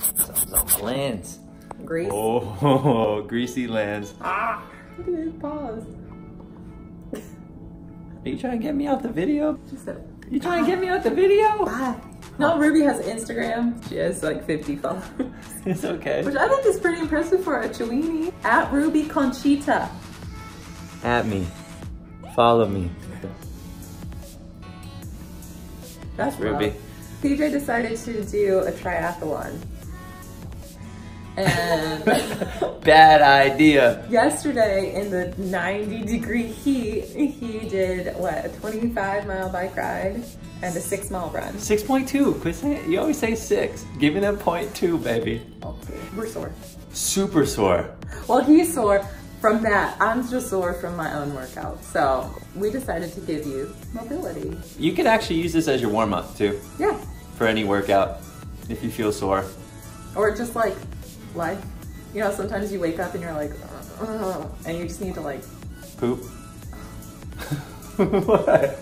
Something's on my lens. Grease. Oh, greasy lens. Ah! Look at his paws. Are you trying to get me out the video? She said, You trying to get me out the video? bye. No, Ruby has Instagram. She has like 50 followers. It's okay. Which I think is pretty impressive for a Chiweenie. At Ruby Conchita. At me. Follow me. That's Ruby. rough. PJ decided to do a triathlon. And Bad idea. yesterday in the 90-degree heat, he did what, a 25-mile bike ride and a 6-mile run. 6.2. Quit saying, you always say 6. Give me that 0.2, baby. Okay, we're sore. Super sore. Well, he's sore from that. I'm just sore from my own workout. So we decided to give you mobility. You could actually use this as your warm-up too. Yeah. For any workout, if you feel sore. Or just like life. You know, sometimes you wake up and you're like, and you just need to like... Poop. What?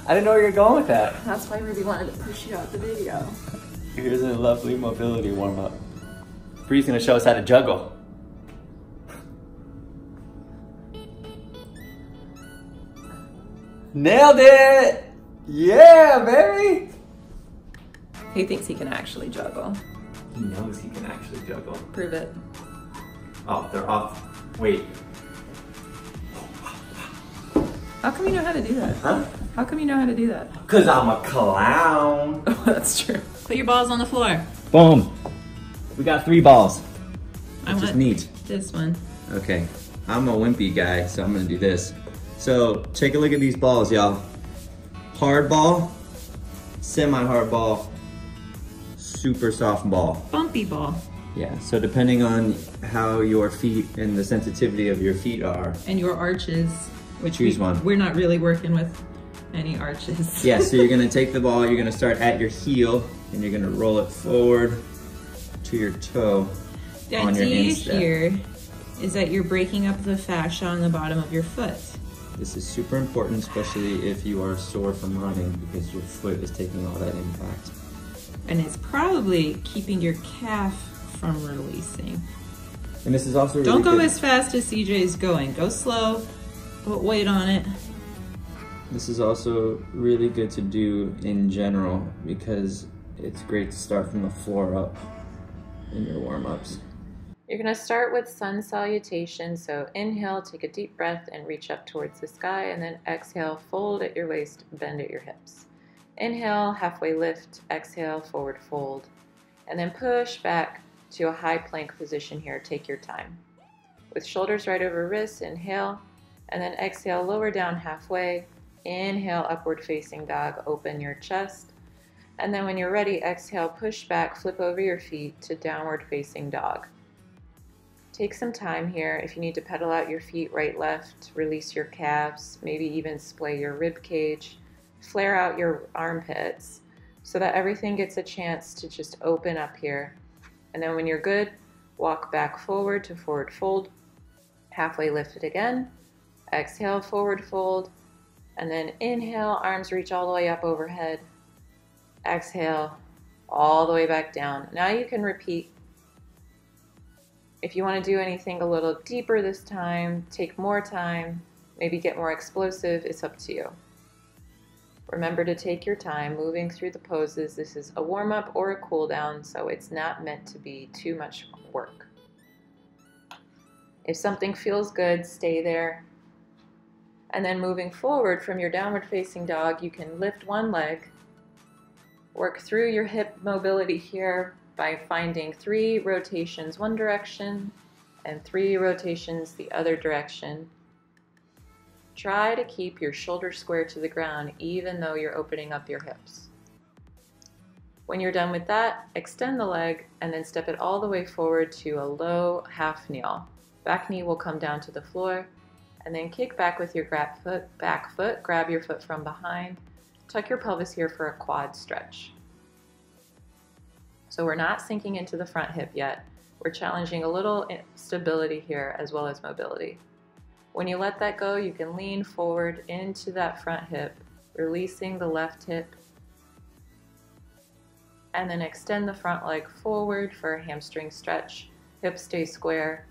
I didn't know where you're going with that. That's why Ruby wanted to push you out the video. Here's a lovely mobility warm-up. Bree's gonna show us how to juggle. Nailed it! Yeah, baby! He thinks he can actually juggle. He knows he can actually juggle. Prove it. Oh, they're off. Wait. How come you know how to do that? Huh? How come you know how to do that? Cause I'm a clown. Oh, that's true. Put your balls on the floor. Boom. We got 3 balls. I Which is want neat. this one. Okay, I'm a wimpy guy, so I'm gonna do this. So take a look at these balls, y'all. Hard ball, semi-hard ball, super soft ball. Bumpy ball. Yeah, so depending on how your feet and the sensitivity of your feet are. And your arches, which Choose one. we're not really working with any arches. Yeah, so you're gonna take the ball, you're gonna start at your heel, and you're gonna roll it forward to your toe. The on your idea instep. here is that you're breaking up the fascia on the bottom of your foot. This is super important, especially if you are sore from running, because your foot is taking all that impact. And it's probably keeping your calf from releasing. And this is also really Don't go good. as fast as CJ is going. Go slow, put weight on it. This is also really good to do in general because it's great to start from the floor up in your warm-ups. You're gonna start with sun salutation. So inhale, take a deep breath and reach up towards the sky, and then exhale, fold at your waist, bend at your hips. Inhale, halfway lift, exhale, forward fold, and then push back to a high plank position here. Take your time. With shoulders right over wrists, inhale, and then exhale, lower down halfway. Inhale, upward facing dog, open your chest. And then when you're ready, exhale, push back, flip over your feet to downward facing dog. Take some time here. If you need to pedal out your feet right, left, release your calves, maybe even splay your rib cage, flare out your armpits so that everything gets a chance to just open up here. And then when you're good, walk back forward to forward fold, halfway lift it again, exhale, forward fold, and then inhale, arms reach all the way up overhead, exhale, all the way back down. Now you can repeat. If you want to do anything a little deeper this time, take more time, maybe get more explosive, it's up to you. Remember to take your time moving through the poses. This is a warm-up or a cool-down, so it's not meant to be too much work. If something feels good, stay there. And then moving forward from your downward facing dog, you can lift one leg, work through your hip mobility here by finding 3 rotations one direction and 3 rotations the other direction. Try to keep your shoulders square to the ground even though you're opening up your hips. When you're done with that, extend the leg and then step it all the way forward to a low half kneel. Back knee will come down to the floor, and then kick back with your back foot, grab your foot from behind, tuck your pelvis here for a quad stretch. So we're not sinking into the front hip yet. We're challenging a little stability here as well as mobility. When you let that go, you can lean forward into that front hip, releasing the left hip, And then extend the front leg forward for a hamstring stretch. Hips stay square.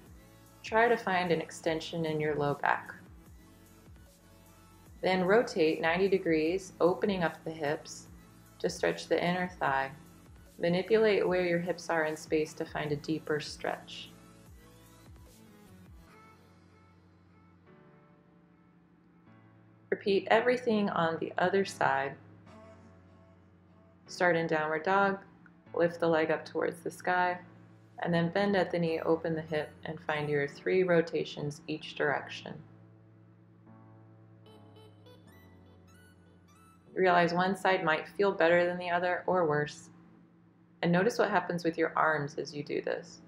Try to find an extension in your low back. Then rotate 90 degrees, opening up the hips to stretch the inner thigh. Manipulate where your hips are in space to find a deeper stretch. Repeat everything on the other side. Start in downward dog, lift the leg up towards the sky, and then bend at the knee, open the hip, and find your 3 rotations each direction. Realize one side might feel better than the other or worse. And notice what happens with your arms as you do this.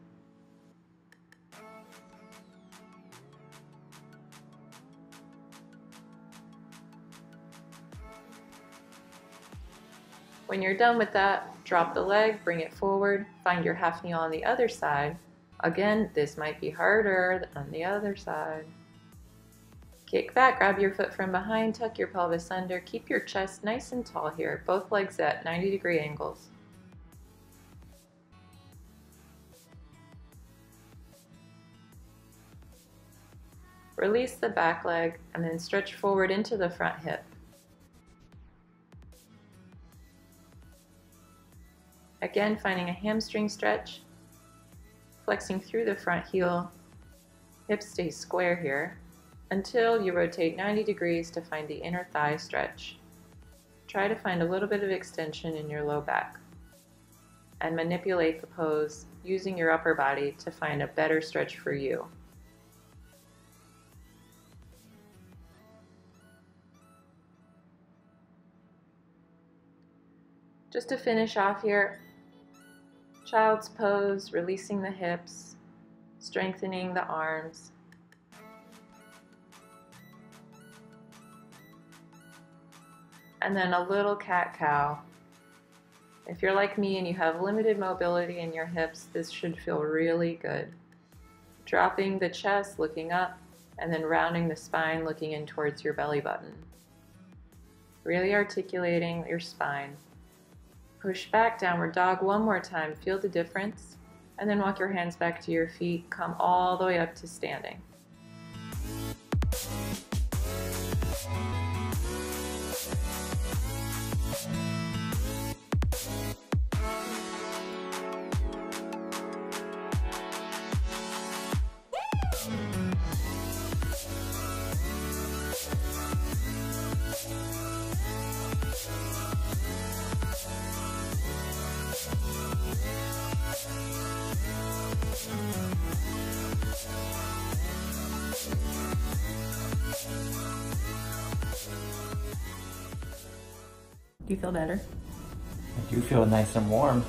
When you're done with that, drop the leg, bring it forward, find your half knee on the other side. Again, this might be harder on the other side. Kick back, grab your foot from behind, tuck your pelvis under, keep your chest nice and tall here, both legs at 90-degree angles. Release the back leg and then stretch forward into the front hip. Again, finding a hamstring stretch, flexing through the front heel, hips stay square here, until you rotate 90 degrees to find the inner thigh stretch. Try to find a little bit of extension in your low back, and manipulate the pose using your upper body to find a better stretch for you. Just to finish off here, child's pose, releasing the hips, strengthening the arms. And then a little cat-cow. If you're like me and you have limited mobility in your hips, this should feel really good. Dropping the chest, looking up, and then rounding the spine, looking in towards your belly button. Really articulating your spine. Push back, downward dog one more time, feel the difference, and then walk your hands back to your feet, come all the way up to standing. Do you feel better? I do feel nice and warm.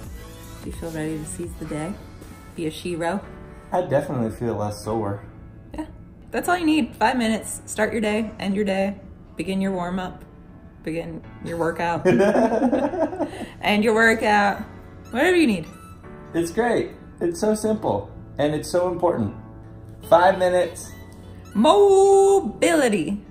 Do you feel ready to seize the day? Be a shero? I definitely feel less sore. Yeah, that's all you need. 5 minutes. Start your day, end your day, begin your warm-up, begin your workout, end your workout, whatever you need. It's great. It's so simple, and it's so important. 5 minutes. Mobility.